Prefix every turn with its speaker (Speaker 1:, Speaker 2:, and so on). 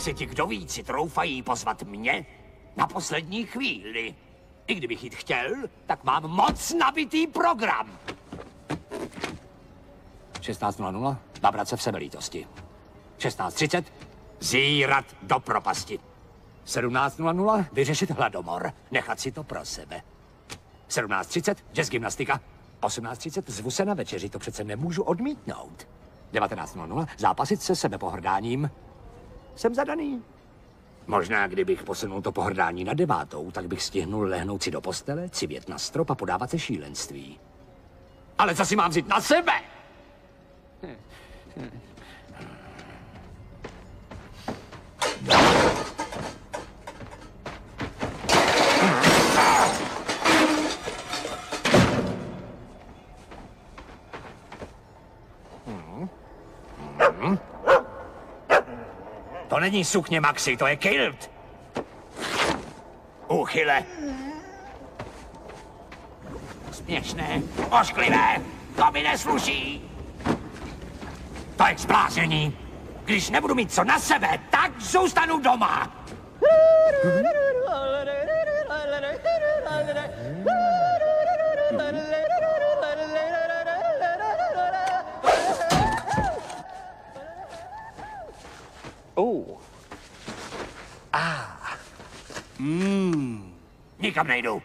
Speaker 1: se ti kdo ví, si troufají pozvat mě na poslední chvíli. I kdybych jít chtěl, tak mám moc nabitý program. 16:00, nabrat se v sebelítosti. 16:30, zírat do propasti. 17:00, vyřešit hladomor, nechat si to pro sebe. 17:30, jazz gymnastika. 18:30, zvu se na večeři, to přece nemůžu odmítnout. 19:00, zápasit se sebepohrdáním. Jsem zadaný. Možná, kdybych posunul to pohrdání na 9, tak bych stihnul lehnout si do postele, civět na strop a podávat se šílenství. Ale co si mám vzít na sebe? To není sukně, Maxi, to je kilt. Úchyle. Směšné, ošklivé, to mi nesluší. To je k zblázení. Když nebudu mít co na sebe, tak zůstanu doma. Nikam nejdu.